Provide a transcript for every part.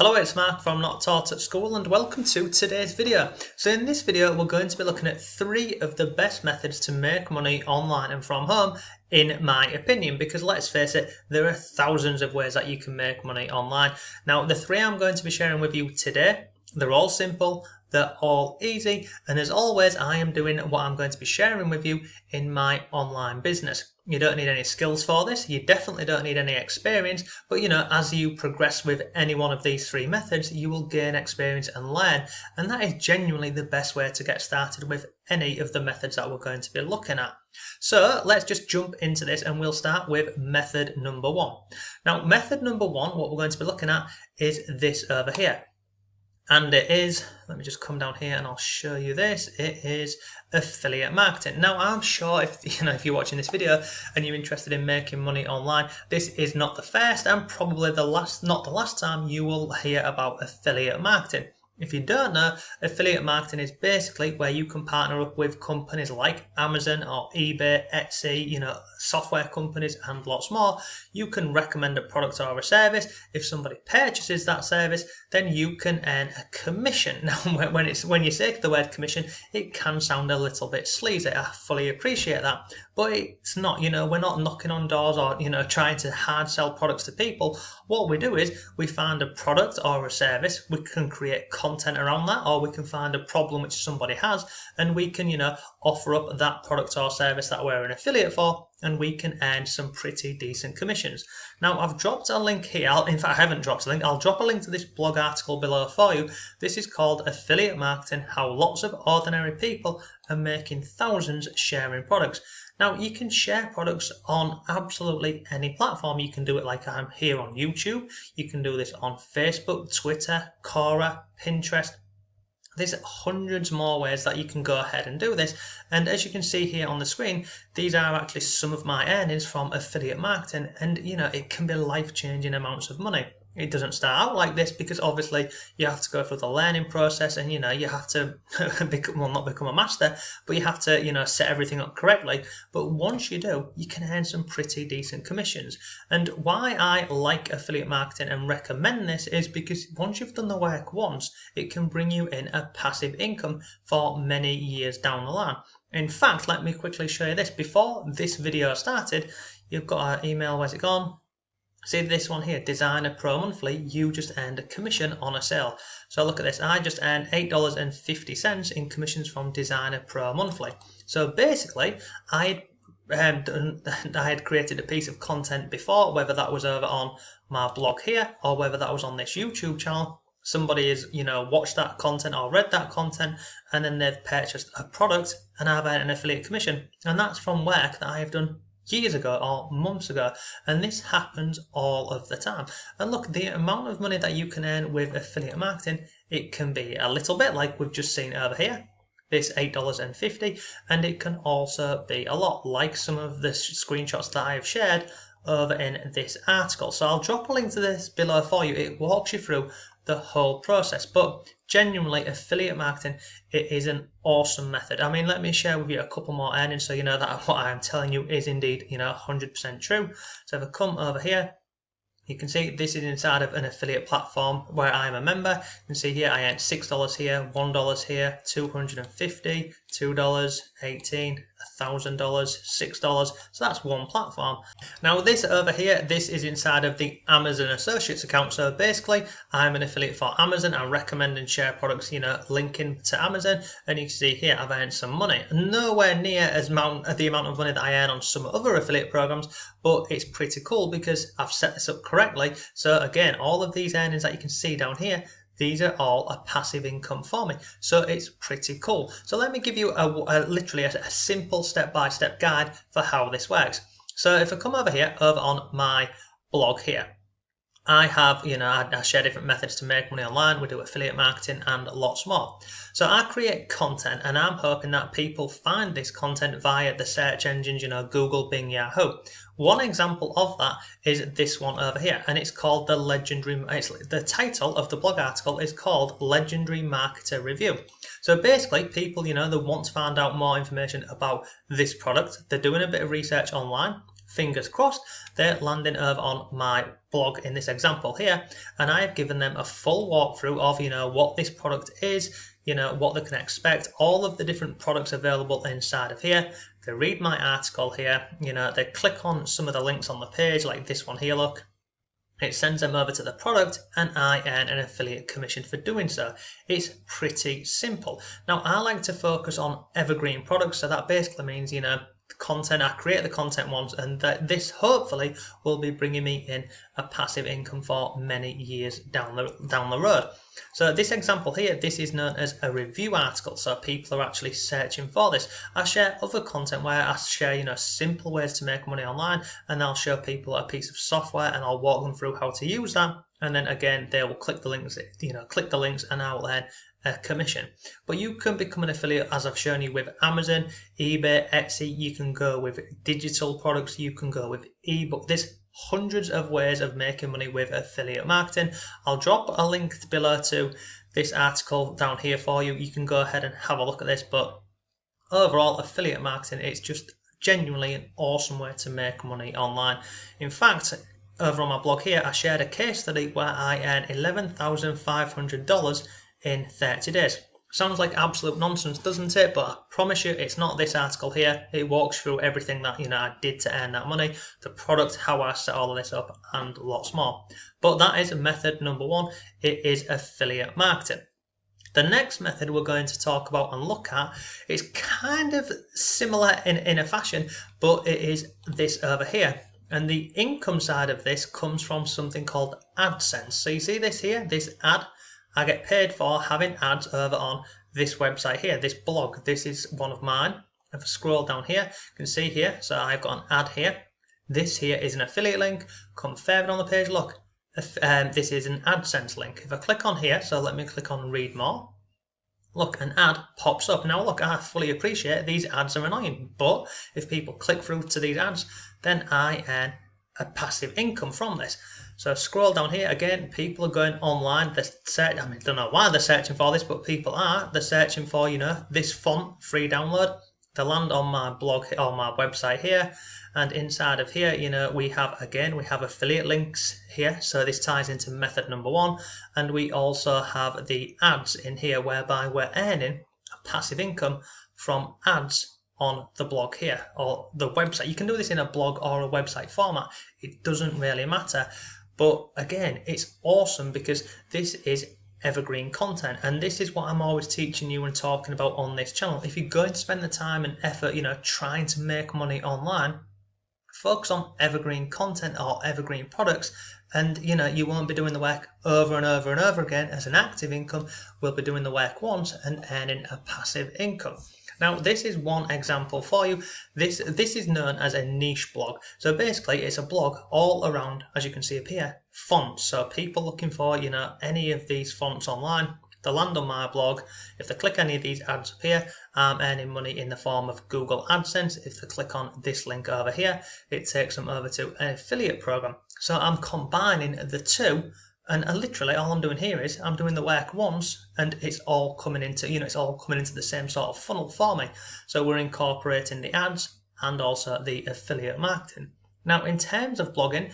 Hello, it's Mark from Not Taught at School and welcome to today's video. So in this video we're going to be looking at 3 of the best methods to make money online and from home in my opinion, because let's face it, there are thousands of ways that you can make money online. Now the 3 I'm going to be sharing with you today, they're all simple, they're all easy, and as always I am doing what I'm going to be sharing with you in my online business. You don't need any skills for this, you definitely don't need any experience, but as you progress with any one of these 3 methods, you will gain experience and learn, and that is genuinely the best way to get started with any of the methods that we're going to be looking at. So let's just jump into this and we'll start with method number 1. Now method number 1, what we're going to be looking at is this over here. And it is, let me just come down here and I'll show you this, it is affiliate marketing. Now I'm sure if you're watching this video and you're interested in making money online, this is not the first and probably not the last time you will hear about affiliate marketing. If you don't know, affiliate marketing is basically where you can partner up with companies like Amazon or eBay, Etsy, software companies and lots more. You can recommend a product or a service. If somebody purchases that service, then you can earn a commission. Now, when you say the word commission, it can sound a little bit sleazy. I fully appreciate that, but it's not. We're not knocking on doors or trying to hard sell products to people. What we do is we find a product or a service. We can create content around that, or we can find a problem which somebody has, and we can offer up that product or service that we're an affiliate for, and we can earn some pretty decent commissions. Now I've dropped a link here, in fact I haven't dropped a link, I'll drop a link to this blog article below for you. This is called Affiliate Marketing, How Lots of Ordinary People Are Making Thousands Sharing Products. Now you can share products on absolutely any platform. You can do it like I'm here on YouTube, you can do this on Facebook, Twitter, Quora, Pinterest. There's hundreds more ways that you can go ahead and do this, and as you can see here on the screen, these are actually some of my earnings from affiliate marketing, and it can be life-changing amounts of money. It doesn't start out like this because obviously you have to go through the learning process, and you have to not become a master, but you have to set everything up correctly. But once you do, you can earn some pretty decent commissions. And why I like affiliate marketing and recommend this is because once you've done the work once, it can bring you in a passive income for many years down the line. In fact, let me quickly show you this. Before this video started, you've got an email, where's it gone? See this one here, Designer Pro Monthly, you just earned a commission on a sale. So look at this, I just earned $8.50 in commissions from Designer Pro Monthly. So basically, I had created a piece of content before, whether that was over on my blog here or whether that was on this YouTube channel. Somebody has watched that content or read that content, and then they've purchased a product and I've earned an affiliate commission. And that's from work that I have done years ago or months ago, and this happens all of the time. And look, the amount of money that you can earn with affiliate marketing, it can be a little bit like we've just seen over here, this $8.50, and it can also be a lot, like some of the screenshots that I have shared over in this article. So I'll drop a link to this below for you. It walks you through the whole process, but genuinely affiliate marketing, it is an awesome method. I mean, let me share with you a couple more earnings so you know that what I'm telling you is indeed 100% true. So if I come over here, you can see this is inside of an affiliate platform where I'm a member. You can see here I earned $6 here, $1 here, $250, $2, $18, $1,000, $6. So that's one platform. Now this over here, this is inside of the Amazon Associates account. So basically, I'm an affiliate for Amazon. I recommend and share products, linking to Amazon. And you can see here, I've earned some money. Nowhere near the amount of money that I earn on some other affiliate programs, but it's pretty cool because I've set this up correctly. So again, all of these earnings that you can see down here, these are all a passive income for me. So it's pretty cool. So let me give you literally a simple step-by-step guide for how this works. So if I come over here, over on my blog here, I have, I share different methods to make money online. We do affiliate marketing and lots more. So I create content and I'm hoping that people find this content via the search engines, Google, Bing, Yahoo. One example of that is this one over here, and it's called the title of the blog article is called Legendary Marketer Review. So basically, people, they want to find out more information about this product. They're doing a bit of research online, fingers crossed, they're landing over on my blog in this example here, and I've given them a full walkthrough of, what this product is, what they can expect, all of the different products available inside of here. They read my article here, they click on some of the links on the page, like this one here, look. It sends them over to the product and I earn an affiliate commission for doing so. It's pretty simple. Now, I like to focus on evergreen products, so that basically means, content, I create the content once, and that this hopefully will be bringing me in a passive income for many years down the road. So this example here, this is known as a review article, so people are actually searching for this. I share other content where I share, simple ways to make money online, and I'll show people a piece of software and I'll walk them through how to use that, and then again they will click the links, and I will earn a commission. But you can become an affiliate, as I've shown you, with Amazon, eBay, Etsy. You can go with digital products, you can go with ebook. There's hundreds of ways of making money with affiliate marketing. I'll drop a link below to this article down here for you. You can go ahead and have a look at this, but overall, affiliate marketing, it's just genuinely an awesome way to make money online. In fact, over on my blog here, I shared a case study where I earned $11,500 in 30 days. Sounds like absolute nonsense, doesn't it? But I promise you, it's not this article here. It walks through everything that I did to earn that money, the product, how I set all of this up, and lots more. But that is method number one. It is affiliate marketing. The next method we're going to talk about and look at is kind of similar in a fashion, but it is this over here. And the income side of this comes from something called AdSense. So you see this here, this ad. I get paid for having ads over on this website here, this blog. This is one of mine. If I scroll down here, you can see here, so I've got an ad here. This here is an affiliate link. Come further on the page, look. This is an AdSense link. If I click on here, so let me click on read more. Look, an ad pops up. Now look, I fully appreciate these ads are annoying, but if people click through to these ads, then I earn a passive income from this. So scroll down here again, people are going online, don't know why they're searching for this, but people are. They're searching for, this font, free download. They land on my blog, on my website here, and inside of here, we have affiliate links here, so this ties into method number one, and we also have the ads in here whereby we're earning a passive income from ads on the blog here, or the website. You can do this in a blog or a website format, it doesn't really matter. But again, it's awesome because this is evergreen content, and this is what I'm always teaching you and talking about on this channel. If you're going to spend the time and effort, trying to make money online, focus on evergreen content or evergreen products, and you won't be doing the work over and over and over again as an active income. We'll be doing the work once and earning a passive income. Now, this is one example for you. This is known as a niche blog. So basically, it's a blog all around, as you can see up here, fonts. So people looking for, any of these fonts online, they land on my blog. If they click any of these ads up here, I'm earning money in the form of Google AdSense. If they click on this link over here, it takes them over to an affiliate program. So I'm combining the two. And literally all I'm doing here is I'm doing the work once, and it's all coming into, the same sort of funnel for me. So we're incorporating the ads and also the affiliate marketing. Now, in terms of blogging,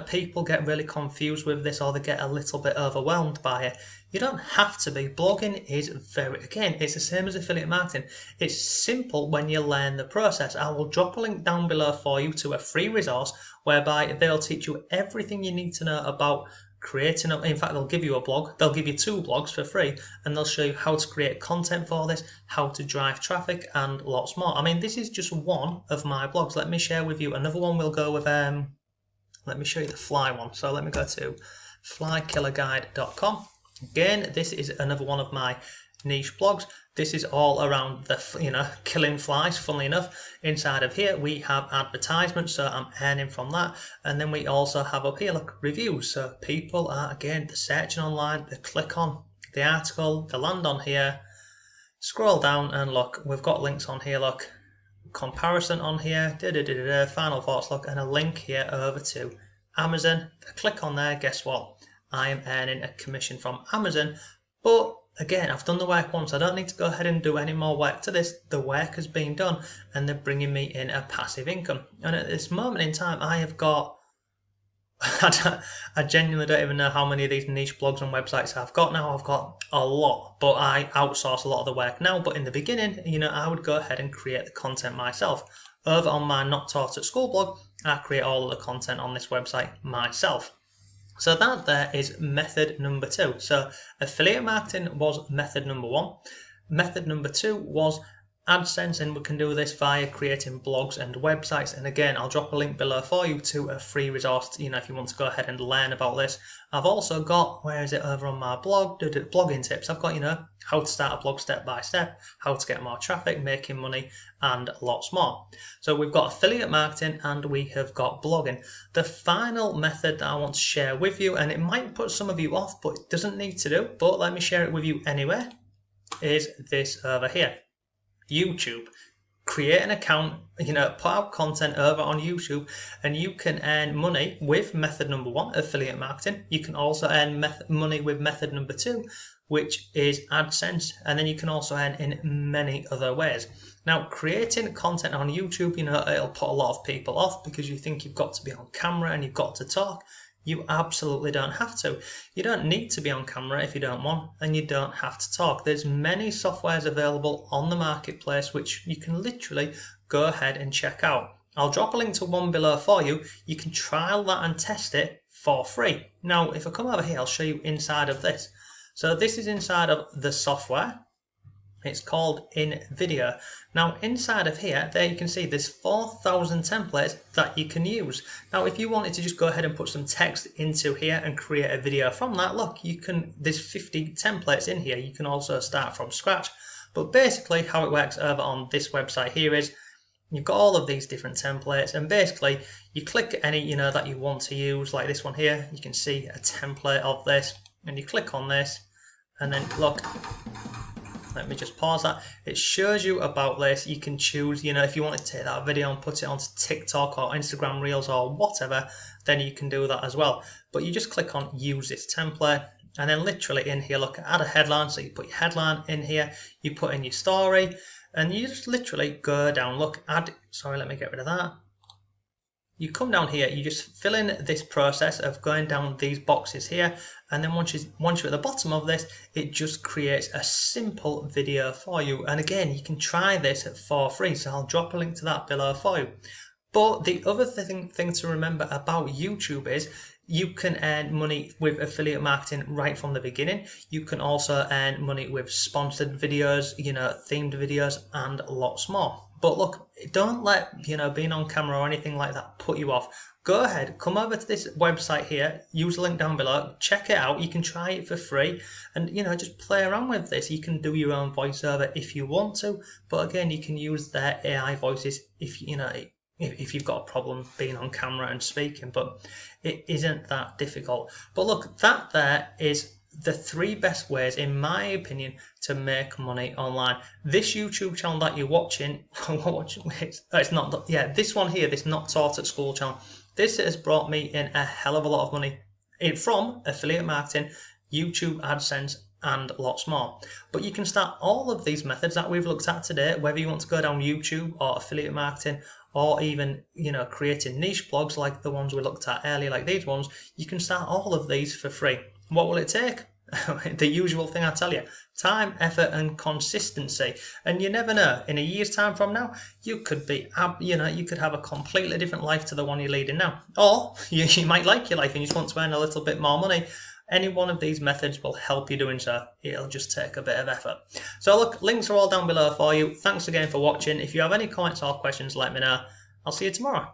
people get really confused with this, or they get a little bit overwhelmed by it. You don't have to be. Blogging is it's the same as affiliate marketing. It's simple when you learn the process. I will drop a link down below for you to a free resource whereby they'll teach you everything you need to know about creating in fact, they'll give you a blog, they'll give you 2 blogs for free, and they'll show you how to create content for this, how to drive traffic, and lots more. I mean, this is just one of my blogs. Let me share with you another one. We'll go with let me show you the fly one. So let me go to flykillerguide.com. Again, this is another one of my niche blogs. This is all around the killing flies. Funnily enough, inside of here we have advertisements, so I'm earning from that. And then we also have up here, look, reviews. So people are, again, they're searching online, they click on the article, they land on here, scroll down, and look, we've got links on here. Look, comparison on here, final thoughts, look, and a link here over to Amazon. They click on there, guess what? I am earning a commission from Amazon. But again, I've done the work once. I don't need to go ahead and do any more work to this. The work has been done and they're bringing me in a passive income. And at this moment in time, I have got I genuinely don't even know how many of these niche blogs and websites I've got now. I've got a lot, but I outsource a lot of the work now. But in the beginning, I would go ahead and create the content myself. Over on my Not Taught at School blog, I create all of the content on this website myself. So that there is method number 2. So affiliate marketing was method number 1. Method number 2 was AdSense, and we can do this via creating blogs and websites. And again, I'll drop a link below for you to a free resource, if you want to go ahead and learn about this. I've also got, where is it, over on my blog, blogging tips. I've got, how to start a blog step by step, how to get more traffic, making money, and lots more. So we've got affiliate marketing and we have got blogging. The final method that I want to share with you, and it might put some of you off, but it doesn't need to do, but let me share it with you anyway, is this over here. YouTube. Create an account, put out content over on YouTube, and you can earn money with method number 1, affiliate marketing. You can also earn money with method number 2, which is AdSense, and then you can also earn in many other ways. Now, creating content on YouTube, it'll put a lot of people off because you think you've got to be on camera and you've got to talk. You absolutely don't have to. You don't need to be on camera if you don't want, and you don't have to talk. There's many softwares available on the marketplace which you can literally go ahead and check out. I'll drop a link to one below for you. You can trial that and test it for free. Now, if I come over here, I'll show you inside of this. So this is inside of the software. It's called InVideo. Now inside of here, there you can see there's 4,000 templates that you can use. Now if you wanted to just go ahead and put some text into here and create a video from that, look, there's 50 templates in here. You can also start from scratch. But basically how it works over on this website here is you've got all of these different templates, and basically you click any that you want to use, like this one here. You can see a template of this, and you click on this, and then look. Let me just pause that. It shows you about this. You can choose, if you want to take that video and put it onto TikTok or Instagram Reels or whatever, then you can do that as well. But you just click on use this template, and then literally in here, look, add a headline. So you put your headline in here, you put in your story, and you just literally go down. Look, let me get rid of that. You come down here, you just fill in this process of going down these boxes here, and then once you're at the bottom of this, it just creates a simple video for you. And again, you can try this for free, so I'll drop a link to that below for you. But the other thing to remember about YouTube is you can earn money with affiliate marketing right from the beginning. You can also earn money with sponsored videos, themed videos, and lots more. But look, don't let, being on camera or anything like that put you off. Go ahead, come over to this website here, use the link down below, check it out. You can try it for free and, just play around with this. You can do your own voiceover if you want to, but again, you can use their AI voices if you've got a problem being on camera and speaking, but it isn't that difficult. But look, that there is the 3 best ways, in my opinion, to make money online. This YouTube channel that you're watching, this one here, this Not Taught at School channel, this has brought me in a hell of a lot of money from affiliate marketing, YouTube AdSense, and lots more. But you can start all of these methods that we've looked at today, whether you want to go down YouTube or affiliate marketing, or even creating niche blogs like the ones we looked at earlier, like these ones. You can start all of these for free. What will it take? The usual thing I tell you: time, effort, and consistency. And you never know, in a year's time from now, you could be, you could have a completely different life to the one you're leading now. Or you might like your life and you just want to earn a little bit more money. Any one of these methods will help you doing so. It'll just take a bit of effort. So look, links are all down below for you. Thanks again for watching. If you have any comments or questions, let me know. I'll see you tomorrow.